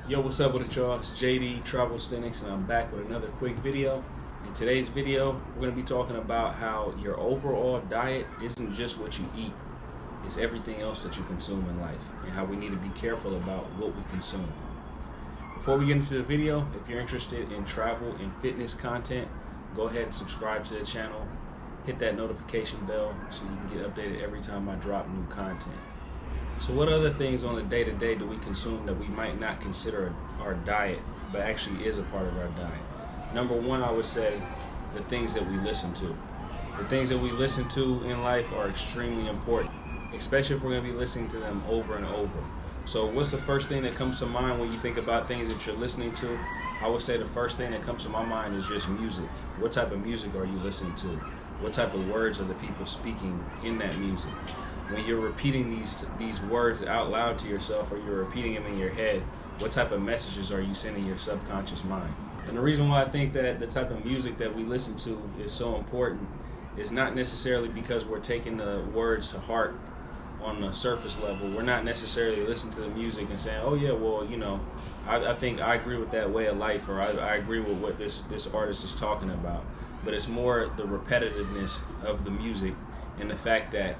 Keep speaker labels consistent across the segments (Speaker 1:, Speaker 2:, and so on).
Speaker 1: Yo, what's up with it, y'all? It's JD Travelsthenix, and I'm back with another quick video. In today's video, we're going to be talking about how your overall diet isn't just what you eat, it's everything else that you consume in life, and how we need to be careful about what we consume. Before we get into the video, if you're interested in travel and fitness content, go ahead and subscribe to the channel. Hit that notification bell so you can get updated every time I drop new content. So what other things on a day-to-day do we consume that we might not consider our diet, but actually is a part of our diet? Number one, I would say the things that we listen to. The things that we listen to in life are extremely important, especially if we're going to be listening to them over and over. So what's the first thing that comes to mind when you think about things that you're listening to? I would say the first thing that comes to my mind is just music. What type of music are you listening to? What type of words are the people speaking in that music? When you're repeating these words out loud to yourself, or you're repeating them in your head, what type of messages are you sending your subconscious mind? And the reason why I think that the type of music that we listen to is so important is not necessarily because we're taking the words to heart on the surface level. We're not necessarily listening to the music and saying, oh yeah, well, you know, I think I agree with that way of life, or I agree with what this artist is talking about. But it's more the repetitiveness of the music and the fact that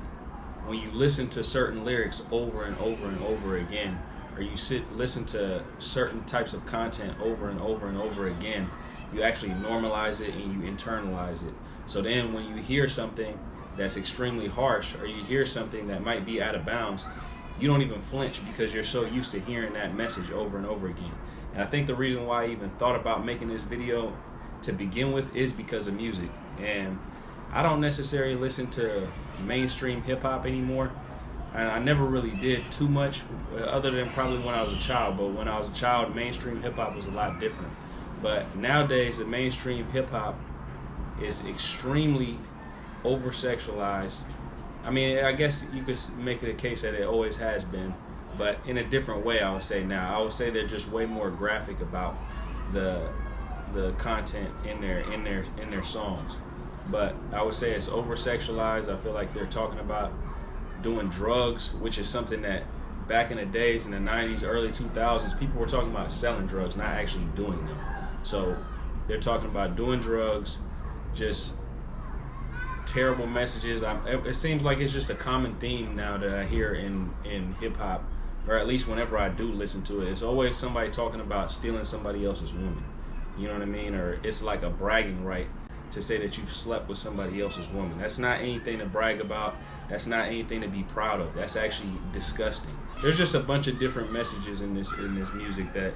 Speaker 1: when you listen to certain lyrics over and over and over again, or you listen to certain types of content over and over and over again, you actually normalize it and you internalize it. So then when you hear something that's extremely harsh, or you hear something that might be out of bounds, you don't even flinch because you're so used to hearing that message over and over again. And I think the reason why I even thought about making this video to begin with is because of music. And I don't necessarily listen to mainstream hip-hop anymore, and I never really did too much, other than probably when I was a child. But when I was a child, mainstream hip-hop was a lot different. But nowadays, the mainstream hip-hop is extremely over-sexualized. I mean, I guess you could make it a case that it always has been, but in a different way. I would say now, I would say they're just way more graphic about the content in their songs. But I would say it's over-sexualized. I feel like they're talking about doing drugs, which is something that back in the days, in the 90s, early 2000s, people were talking about selling drugs, not actually doing them. So they're talking about doing drugs, just terrible messages. It seems like it's just a common theme now that I hear in hip-hop, or at least whenever I do listen to it. It's always somebody talking about stealing somebody else's woman. You know what I mean? Or it's like a bragging right to say that you've slept with somebody else's woman. That's not anything to brag about. That's not anything to be proud of. That's actually disgusting. There's just a bunch of different messages in this music that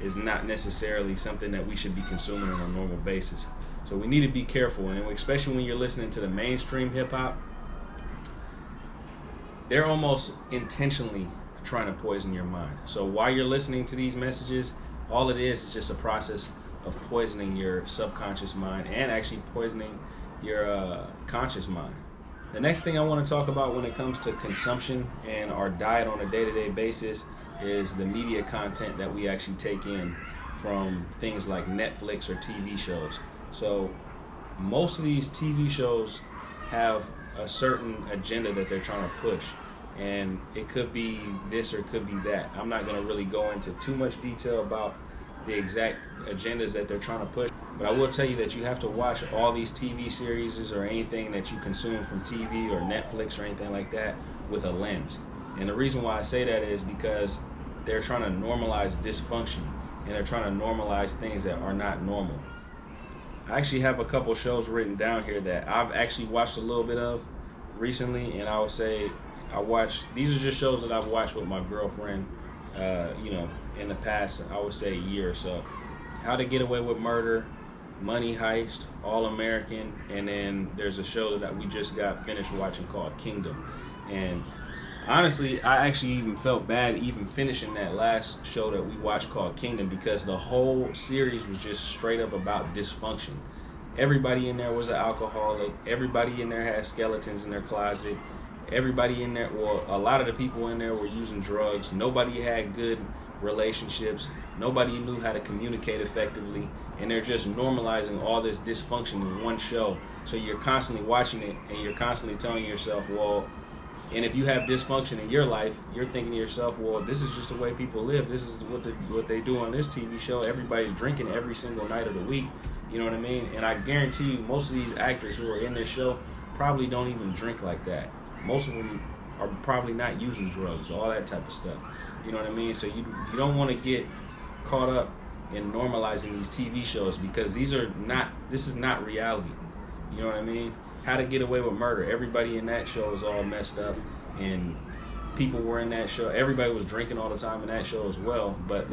Speaker 1: is not necessarily something that we should be consuming on a normal basis. So we need to be careful, and especially when you're listening to the mainstream hip-hop, they're almost intentionally trying to poison your mind. So while you're listening to these messages, all it is just a process of poisoning your subconscious mind and actually poisoning your conscious mind. The next thing I want to talk about when it comes to consumption and our diet on a day-to-day basis is the media content that we actually take in from things like Netflix or TV shows. So most of these TV shows have a certain agenda that they're trying to push, and it could be this or it could be that. I'm not going to really go into too much detail about the exact agendas that they're trying to push, but I will tell you that you have to watch all these TV series or anything that you consume from TV or Netflix or anything like that with a lens. And the reason why I say that is because they're trying to normalize dysfunction, and they're trying to normalize things that are not normal. I actually have a couple shows written down here that I've actually watched a little bit of recently, and I would say these are just shows that I've watched with my girlfriend, in the past, I would say a year or so. How to Get Away with Murder, Money Heist, All American, and then there's a show that we just got finished watching called Kingdom. And honestly, I actually even felt bad even finishing that last show that we watched called Kingdom, because the whole series was just straight up about dysfunction. Everybody in there was an alcoholic. Everybody in there had skeletons in their closet. Everybody in there, well, a lot of the people in there were using drugs. Nobody had good relationships. Nobody knew how to communicate effectively, and they're just normalizing all this dysfunction in one show. So you're constantly watching it, and you're constantly telling yourself, well, And if you have dysfunction in your life, you're thinking to yourself, well, this is just the way people live. This is what they do on this TV show. Everybody's drinking every single night of the week. You know what I mean? And I guarantee you, most of these actors who are in this show probably don't even drink like that. Most of them are probably not using drugs, all that type of stuff. You know what I mean? So you don't want to get caught up in normalizing these TV shows, because this is not reality. You know what I mean? How to Get Away with Murder. Everybody in that show is all messed up, and people were in that show. Everybody was drinking all the time in that show as well, but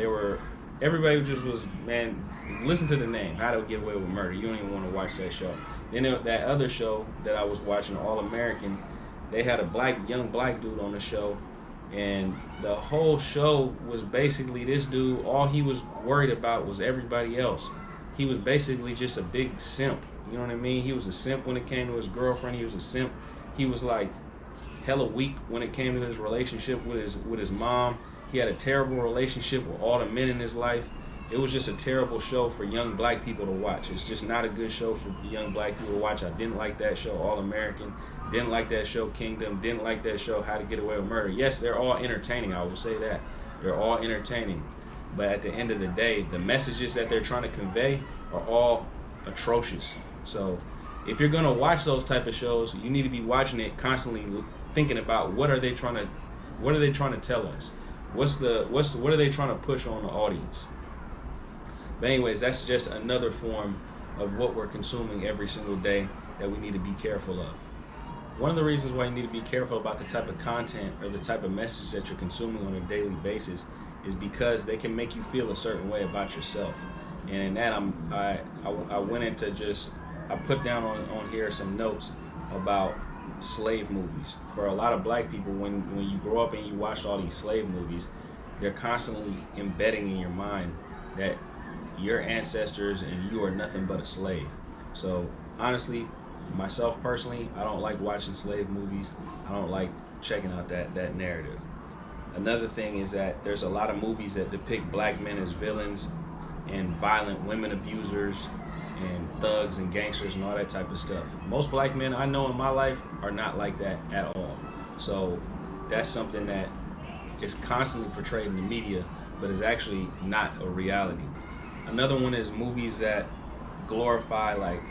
Speaker 1: everybody just was, man, listen to the name, How to Get Away with Murder. You don't even want to watch that show. Then that other show that I was watching, All American, they had a young black dude on the show, and the whole show was basically this dude, all he was worried about was everybody else. He was basically just a big simp. You know what I mean? He was a simp when it came to his girlfriend. He was a simp. He was like hella weak when it came to his relationship with his mom. He had a terrible relationship with all the men in his life. It was just a terrible show for young black people to watch. It's just not a good show for young black people to watch. I didn't like that show, All American. Didn't like that show, Kingdom. Didn't like that show, How to Get Away with Murder. Yes, they're all entertaining. I will say that. They're all entertaining. But at the end of the day, the messages that they're trying to convey are all atrocious. So if you're going to watch those type of shows, you need to be watching it constantly, thinking about what are they trying to tell us? What are they trying to push on the audience? But anyways, that's just another form of what we're consuming every single day that we need to be careful of. One of the reasons why you need to be careful about the type of content or the type of message that you're consuming on a daily basis is because they can make you feel a certain way about yourself. And in that, I went into I put down on here some notes about slave movies. For a lot of black people, when you grow up and you watch all these slave movies, they're constantly embedding in your mind that your ancestors and you are nothing but a slave. So honestly, myself personally, I don't like watching slave movies. I don't like checking out that narrative. Another thing is that there's a lot of movies that depict black men as villains and violent women abusers and thugs and gangsters and all that type of stuff. Most black men I know in my life are not like that at all. So that's something that is constantly portrayed in the media, but is actually not a reality. Another one is movies that glorify like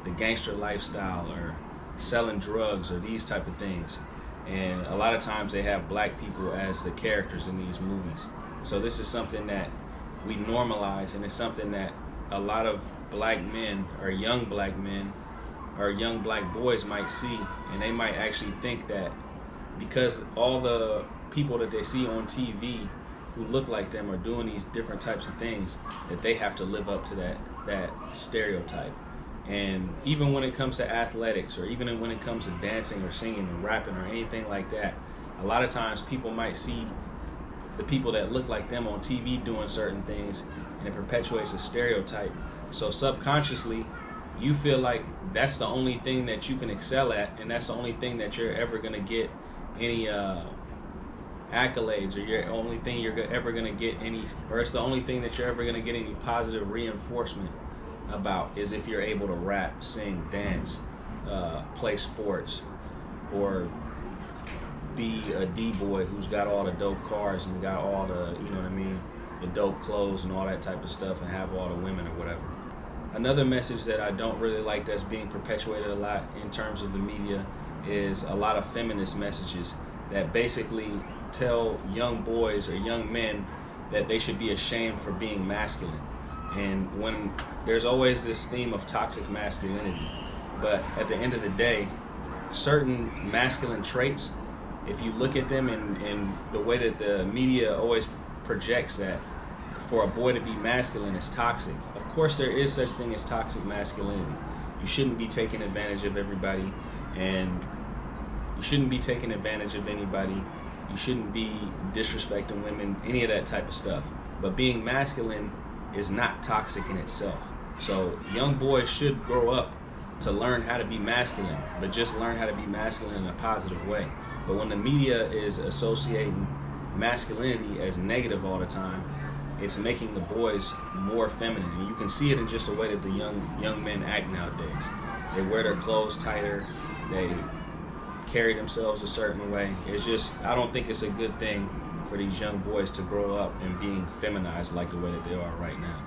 Speaker 1: the gangster lifestyle or selling drugs or these type of things. And a lot of times they have black people as the characters in these movies. So this is something that we normalize, and it's something that a lot of black men or young black boys might see, and they might actually think that because all the people that they see on TV who look like them are doing these different types of things, that they have to live up to that stereotype. And even when it comes to athletics, or even when it comes to dancing or singing or rapping or anything like that, a lot of times people might see the people that look like them on TV doing certain things, and it perpetuates a stereotype. So subconsciously, you feel like that's the only thing that you can excel at, and that's the only thing that you're ever going to get any accolades, or you're only thing you're ever going to get any, or it's the only thing that you're ever going to get any positive reinforcement about, is if you're able to rap, sing, dance, play sports, or be a D-boy who's got all the dope cars and got all the, you know what I mean, the dope clothes and all that type of stuff, and have all the women or whatever. Another message that I don't really like that's being perpetuated a lot in terms of the media is a lot of feminist messages that basically tell young boys or young men that they should be ashamed for being masculine. And when there's always this theme of toxic masculinity, but at the end of the day, certain masculine traits, if you look at them in the way that the media always projects that for a boy to be masculine is toxic. Of course there is such thing as toxic masculinity. You shouldn't be taking advantage of everybody, and you shouldn't be taking advantage of anybody. You shouldn't be disrespecting women, any of that type of stuff. But being masculine is not toxic in itself. So young boys should grow up to learn how to be masculine, but just learn how to be masculine in a positive way. But when the media is associating masculinity as negative all the time, it's making the boys more feminine. And you can see it in just the way that the young men act nowadays. They wear their clothes tighter, they carry themselves a certain way. It's just, I don't think it's a good thing for these young boys to grow up and being feminized like the way that they are right now.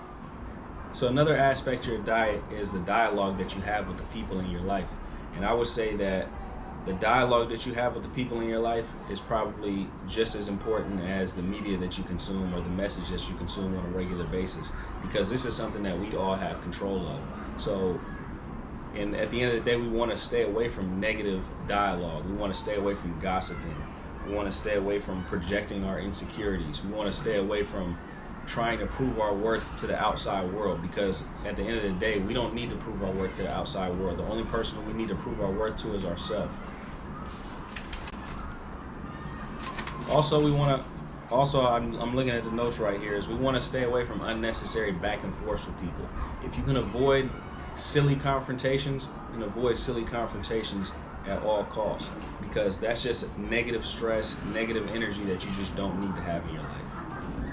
Speaker 1: So another aspect of your diet is the dialogue that you have with the people in your life. And I would say that the dialogue that you have with the people in your life is probably just as important as the media that you consume or the message that you consume on a regular basis, because this is something that we all have control of. So, and at the end of the day, we want to stay away from negative dialogue. We want to stay away from gossiping. We want to stay away from projecting our insecurities. We want to stay away from trying to prove our worth to the outside world, because at the end of the day, we don't need to prove our worth to the outside world. The only person we need to prove our worth to is ourselves. Also, I'm looking at the notes right here, is we want to stay away from unnecessary back and forth with people. If you can avoid silly confrontations, then avoid silly confrontations at all costs, because that's just negative stress, negative energy that you just don't need to have in your life.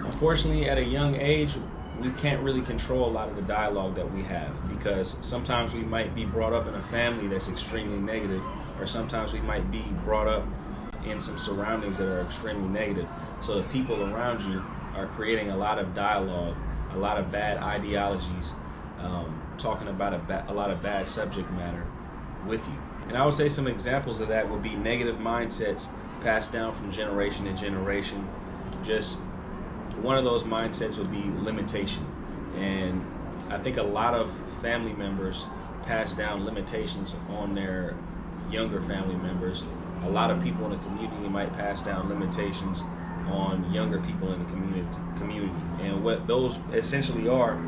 Speaker 1: Unfortunately, at a young age, we can't really control a lot of the dialogue that we have, because sometimes we might be brought up in a family that's extremely negative, or sometimes we might be brought up in some surroundings that are extremely negative. So the people around you are creating a lot of dialogue, a lot of bad ideologies, talking about a lot of bad subject matter with you. And I would say some examples of that would be negative mindsets passed down from generation to generation. Just one of those mindsets would be limitation. And I think a lot of family members pass down limitations on their younger family members. A lot of people in the community might pass down limitations on younger people in the community. And what those essentially are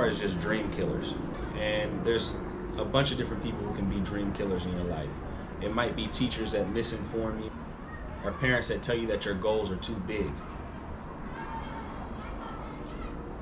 Speaker 1: is just dream killers. And there's a bunch of different people who can be dream killers in your life. It might be teachers that misinform you, or parents that tell you that your goals are too big.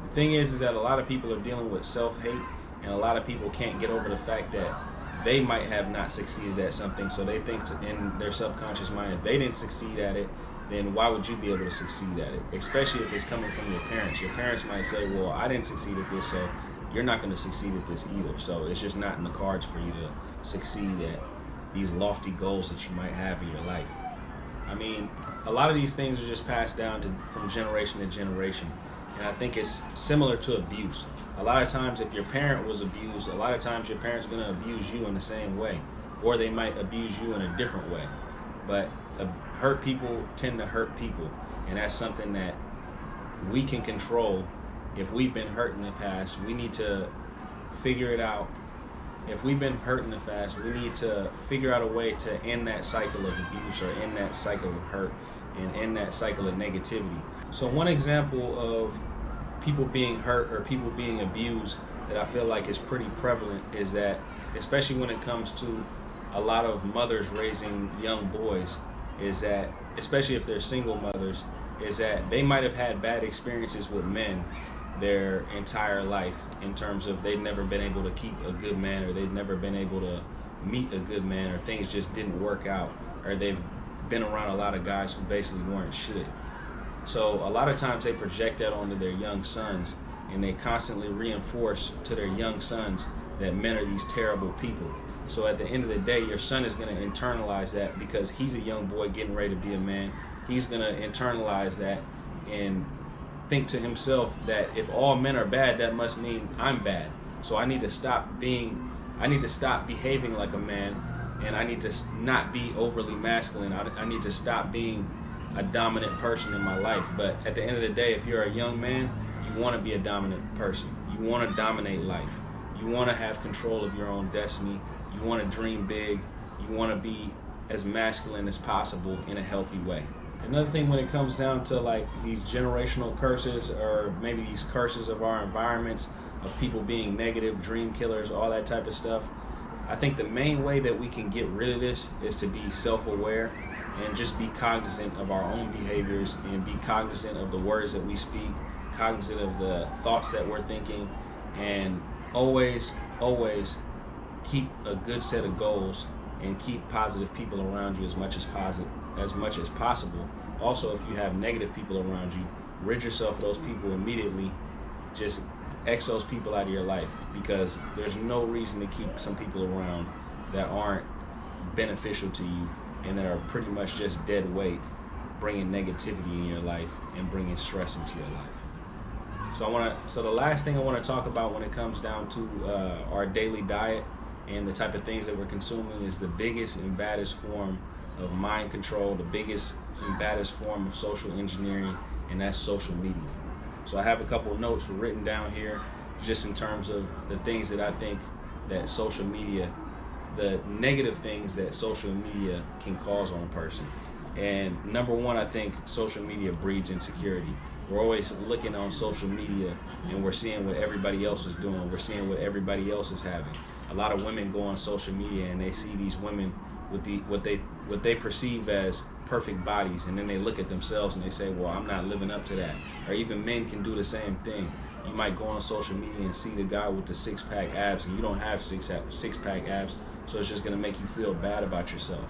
Speaker 1: The thing is that a lot of people are dealing with self-hate, and a lot of people can't get over the fact that they might have not succeeded at something, so they think in their subconscious mind, if they didn't succeed at it, then why would you be able to succeed at it? Especially if it's coming from your parents. Your parents might say, well, I didn't succeed at this, so you're not going to succeed at this either. So it's just not in the cards for you to succeed at these lofty goals that you might have in your life. I mean, a lot of these things are just passed down from generation to generation. And I think it's similar to abuse. A lot of times, if your parent was abused, a lot of times your parents are going to abuse you in the same way, or they might abuse you in a different way. But hurt people tend to hurt people, and that's something that we can control. If we've been hurt in the past, we need to figure it out. If we've been hurt in the past, we need to figure out a way to end that cycle of abuse, or end that cycle of hurt, and end that cycle of negativity. So one example of people being hurt or people being abused that I feel like is pretty prevalent is that, especially when it comes to a lot of mothers raising young boys, is that, especially if they're single mothers, is that they might have had bad experiences with men their entire life, in terms of they've never been able to keep a good man, or they've never been able to meet a good man, or things just didn't work out, or they've been around a lot of guys who basically weren't shit. So a lot of times they project that onto their young sons, and they constantly reinforce to their young sons that men are these terrible people. So at the end of the day, your son is going to internalize that, because he's a young boy getting ready to be a man. He's going to internalize that and think to himself that if all men are bad, that must mean I'm bad. So I need to stop behaving like a man, and I need to not be overly masculine. I need to stop being a dominant person in my life. But at the end of the day, if you're a young man, you want to be a dominant person. You want to dominate life. You want to have control of your own destiny. You want to dream big. You want to be as masculine as possible in a healthy way. Another thing, when it comes down to like these generational curses, or maybe these curses of our environments, of people being negative, dream killers, all that type of stuff, I think the main way that we can get rid of this is to be self-aware and just be cognizant of our own behaviors, and be cognizant of the words that we speak, cognizant of the thoughts that we're thinking, and always keep a good set of goals, and keep positive people around you as much as possible. Also, if you have negative people around you, rid yourself of those people immediately. Just X those people out of your life, because there's no reason to keep some people around that aren't beneficial to you and that are pretty much just dead weight, bringing negativity in your life and bringing stress into your life. So the last thing I want to talk about when it comes down to our daily diet and the type of things that we're consuming is the biggest and baddest form of mind control, the biggest and baddest form of social engineering, and that's social media. So I have a couple of notes written down here just in terms of the things that I think that social media, the negative things that social media can cause on a person. And number one, I think social media breeds insecurity. We're always looking on social media and we're seeing what everybody else is doing. We're seeing what everybody else is having. A lot of women go on social media and they see these women with what they perceive as perfect bodies, and then they look at themselves and they say, well, I'm not living up to that. Or even men can do the same thing. You might go on social media and see the guy with the six-pack abs and you don't have six-pack abs, so it's just going to make you feel bad about yourself.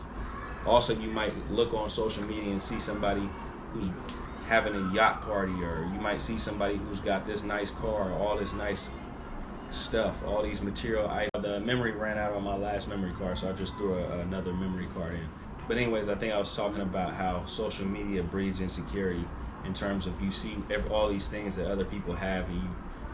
Speaker 1: Also, you might look on social media and see somebody who's having a yacht party, or you might see somebody who's got this nice car, all this nice stuff, all these material items. The memory ran out on my last memory card, so I just threw another memory card in. But anyways, I think I was talking about how social media breeds insecurity in terms of you see all these things that other people have, and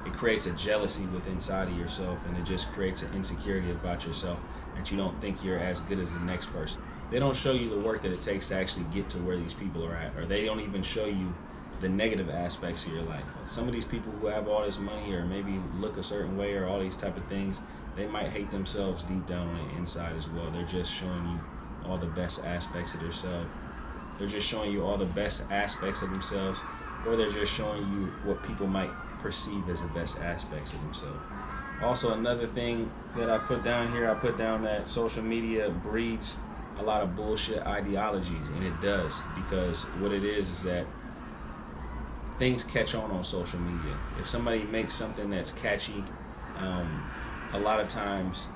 Speaker 1: it creates a jealousy within inside of yourself, and it just creates an insecurity about yourself that you don't think you're as good as the next person. They don't show you the work that it takes to actually get to where these people are at, or they don't even show you the negative aspects of your life. Some of these people who have all this money or maybe look a certain way or all these type of things, they might hate themselves deep down on the inside as well. They're just showing you all the best aspects of themselves. They're just showing you all the best aspects of themselves, or they're just showing you what people might perceive as the best aspects of themselves. Also, another thing that I put down here, I put down that social media breeds a lot of bullshit ideologies, and it does, because what it is that things catch on social media. If somebody makes something that's catchy, a lot of times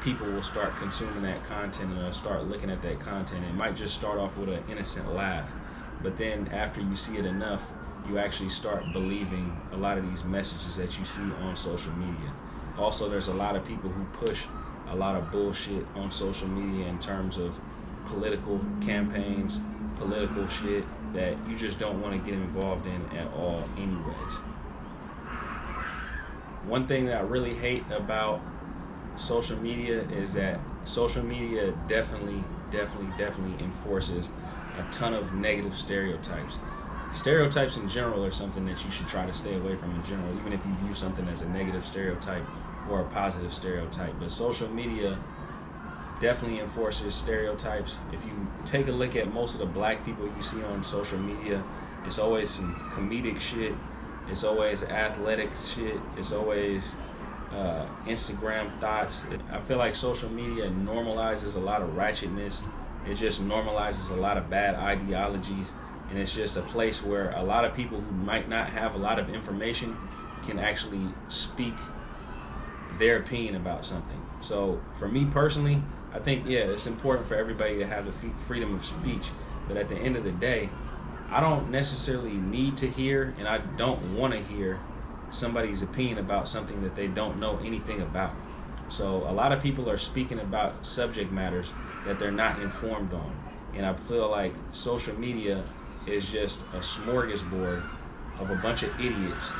Speaker 1: people will start consuming that content and they'll start looking at that content. It might just start off with an innocent laugh, but then after you see it enough, you actually start believing a lot of these messages that you see on social media. Also, there's a lot of people who push a lot of bullshit on social media in terms of political campaigns, political shit that you just don't want to get involved in at all anyways. One thing that I really hate about social media is that social media definitely enforces a ton of negative stereotypes. Stereotypes in general are something that you should try to stay away from in general, even if you view something as a negative stereotype or a positive stereotype. But social media definitely enforces stereotypes. If you take a look at most of the black people you see on social media, it's always some comedic shit, it's always athletic shit, it's always Instagram thoughts. I feel like social media normalizes a lot of ratchetness. It just normalizes a lot of bad ideologies, and it's just a place where a lot of people who might not have a lot of information can actually speak their opinion about something. So for me personally, I think, yeah, it's important for everybody to have the freedom of speech, but at the end of the day, I don't necessarily need to hear, and I don't want to hear somebody's opinion about something that they don't know anything about. So a lot of people are speaking about subject matters that they're not informed on, and I feel like social media is just a smorgasbord of a bunch of idiots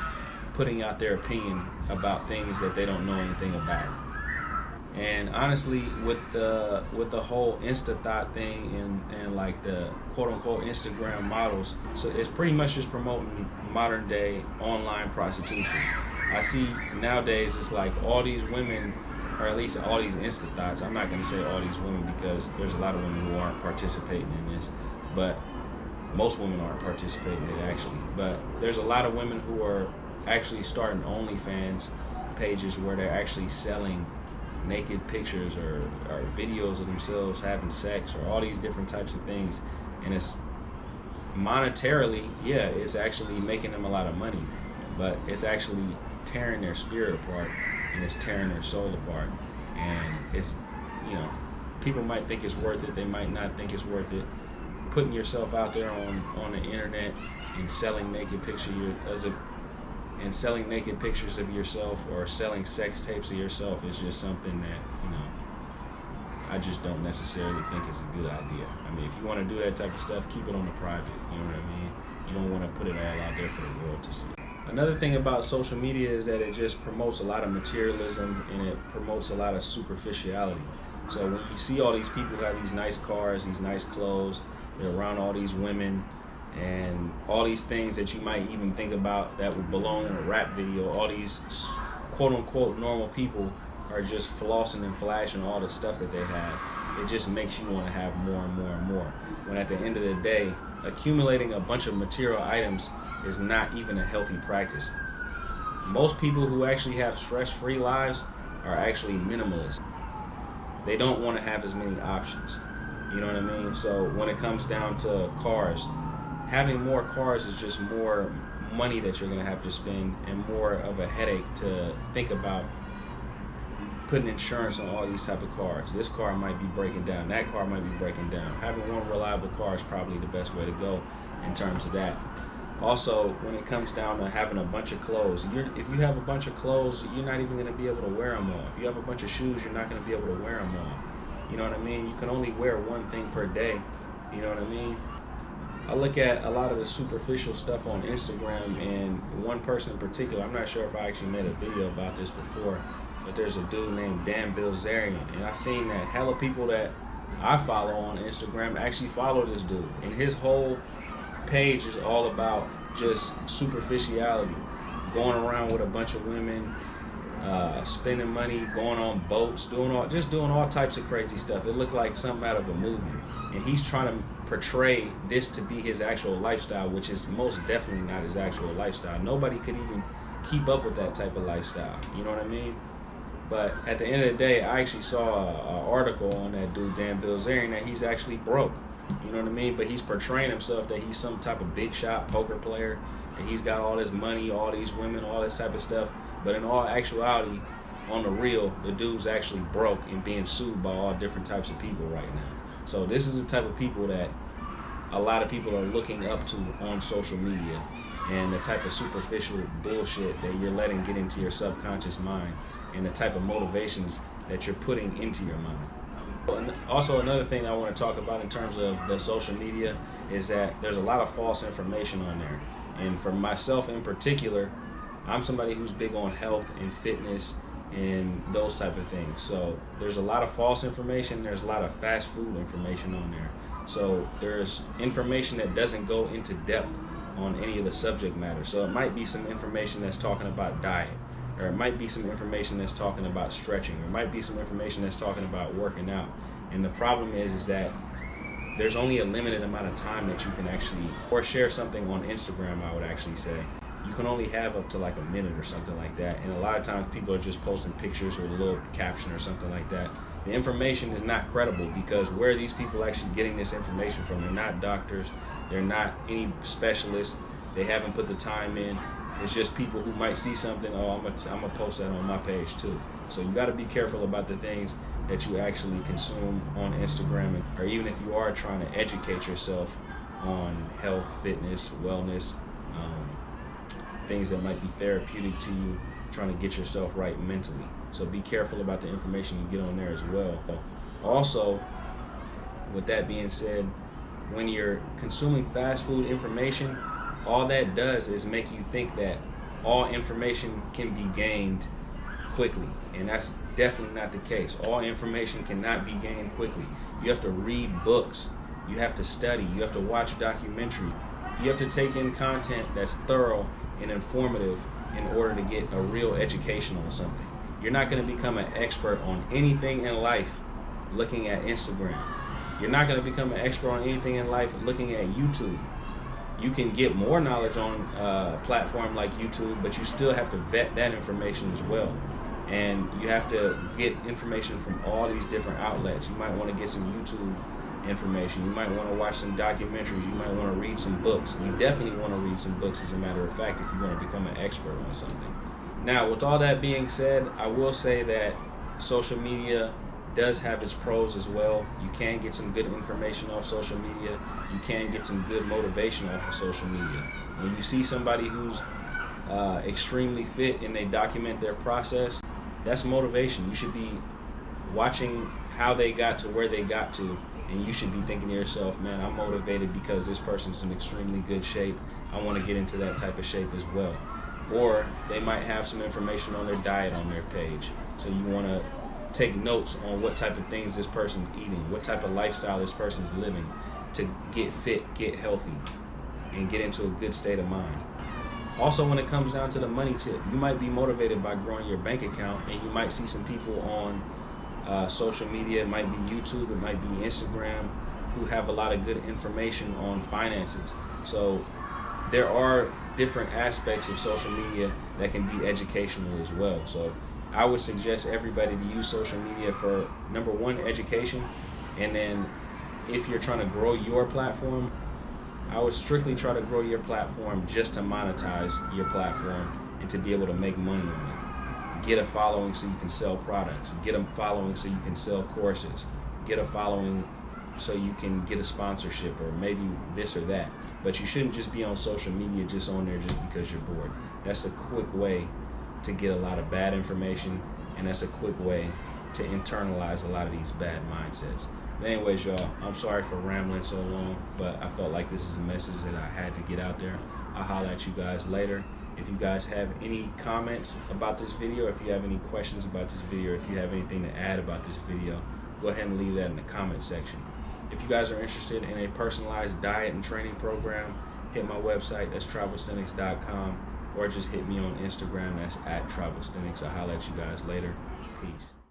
Speaker 1: putting out their opinion about things that they don't know anything about. And honestly, with the whole Insta thought thing and like the quote unquote Instagram models, so it's pretty much just promoting modern day online prostitution. I see nowadays it's like all these women, or at least all these Insta thoughts. I'm not going to say all these women because there's a lot of women who aren't participating in this, but most women aren't participating in it actually. But there's a lot of women who are actually starting OnlyFans pages where they're actually selling naked pictures or videos of themselves having sex or all these different types of things, and it's monetarily, yeah, it's actually making them a lot of money, but it's actually tearing their spirit apart and it's tearing their soul apart. And it's, you know, people might think it's worth it, they might not think it's worth it. Putting yourself out there on the internet and selling naked pictures of yourself or selling sex tapes of yourself is just something that, you know, I just don't necessarily think it's a good idea. I mean, if you want to do that type of stuff, keep it on the private, you know what I mean? You don't want to put it all out there for the world to see. Another thing about social media is that it just promotes a lot of materialism, and it promotes a lot of superficiality. So when you see all these people who have these nice cars, these nice clothes, they're around all these women, and all these things that you might even think about that would belong in a rap video, all these quote-unquote normal people are just flossing and flashing all the stuff that they have. It just makes you want to have more and more and more. When at the end of the day, accumulating a bunch of material items is not even a healthy practice. Most people who actually have stress-free lives are actually minimalists. They don't want to have as many options. You know what I mean? So when it comes down to cars, having more cars is just more money that you're going to have to spend, and more of a headache to think about putting insurance on all these type of cars. This car might be breaking down, that car might be breaking down. Having one reliable car is probably the best way to go in terms of that. Also, when it comes down to having a bunch of clothes, if you have a bunch of clothes, you're not even going to be able to wear them all. If you have a bunch of shoes, you're not going to be able to wear them all. You know what I mean? You can only wear one thing per day. You know what I mean? I look at a lot of the superficial stuff on Instagram, and one person in particular, I'm not sure if I actually made a video about this before, but there's a dude named Dan Bilzerian, and I've seen that hella people that I follow on Instagram actually follow this dude, and his whole page is all about just superficiality, going around with a bunch of women, spending money, going on boats, doing all types of crazy stuff. It looked like something out of a movie, and he's trying to portray this to be his actual lifestyle, which is most definitely not his actual lifestyle. Nobody could even keep up with that type of lifestyle, you know what I mean? But at the end of the day, I actually saw an article on that dude Dan Bilzerian that he's actually broke, you know what I mean? But he's portraying himself that he's some type of big shot poker player, and he's got all this money, all these women, all this type of stuff. But in all actuality, on the real, the dude's actually broke and being sued by all different types of people right now. So this is the type of people that a lot of people are looking up to on social media, and the type of superficial bullshit that you're letting get into your subconscious mind, and the type of motivations that you're putting into your mind. And also, another thing I want to talk about in terms of the social media is that there's a lot of false information on there. And for myself in particular, I'm somebody who's big on health and fitness and those type of things. So there's a lot of false information, there's a lot of fast food information on there. So there's information that doesn't go into depth on any of the subject matter. So it might be some information that's talking about diet, or it might be some information that's talking about stretching, or it might be some information that's talking about working out. And the problem is that there's only a limited amount of time that you can actually, or share something on Instagram, I would actually say. You can only have up to like a minute or something like that. And a lot of times people are just posting pictures with a little caption or something like that. The information is not credible, because where are these people actually getting this information from? They're not doctors, they're not any specialists, they haven't put the time in. It's just people who might see something, oh, I'm gonna post that on my page too. So you gotta be careful about the things that you actually consume on Instagram, or even if you are trying to educate yourself on health, fitness, wellness, things that might be therapeutic to you, trying to get yourself right mentally. So be careful about the information you get on there as well. Also, with that being said, when you're consuming fast food information, all that does is make you think that all information can be gained quickly, and that's definitely not the case. All information cannot be gained quickly. You have to read books, you have to study, you have to watch documentaries, you have to take in content that's thorough and informative in order to get a real education on something. You're not going to become an expert on anything in life looking at Instagram. You're not going to become an expert on anything in life looking at YouTube. You can get more knowledge on a platform like YouTube, but you still have to vet that information as well. And you have to get information from all these different outlets. You might want to get some YouTube information. You might want to watch some documentaries. You might want to read some books. You definitely want to read some books, as a matter of fact, if you want to become an expert on something. Now, with all that being said, I will say that social media does have its pros as well. You can get some good information off social media. You can get some good motivation off of social media. When you see somebody who's extremely fit and they document their process, that's motivation. You should be watching how they got to where they got to, and you should be thinking to yourself, man, I'm motivated because this person's in extremely good shape. I want to get into that type of shape as well. Or they might have some information on their diet on their page, so you want to take notes on what type of things this person's eating, what type of lifestyle this person's living to get fit, get healthy, and get into a good state of mind. Also, when it comes down to the money tip, you might be motivated by growing your bank account, and you might see some people on social media, it might be YouTube, it might be Instagram, who have a lot of good information on finances. So there are different aspects of social media that can be educational as well. So I would suggest everybody to use social media for, number one, education, and then if you're trying to grow your platform, I would strictly try to grow your platform just to monetize your platform and to be able to make money on it. Get a following so you can sell products. Get a following so you can sell courses. Get a following so you can get a sponsorship or maybe this or that. But you shouldn't just be on social media just on there just because you're bored. That's a quick way to get a lot of bad information, and that's a quick way to internalize a lot of these bad mindsets. But anyways, y'all, I'm sorry for rambling so long, but I felt like this is a message that I had to get out there. I'll holler at you guys later. If you guys have any comments about this video, if you have any questions about this video, if you have anything to add about this video, go ahead and leave that in the comment section. If you guys are interested in a personalized diet and training program, hit my website, that's travelsthenix.com, or just hit me on Instagram, that's @Travelsthenix. I'll holler at you guys later. Peace.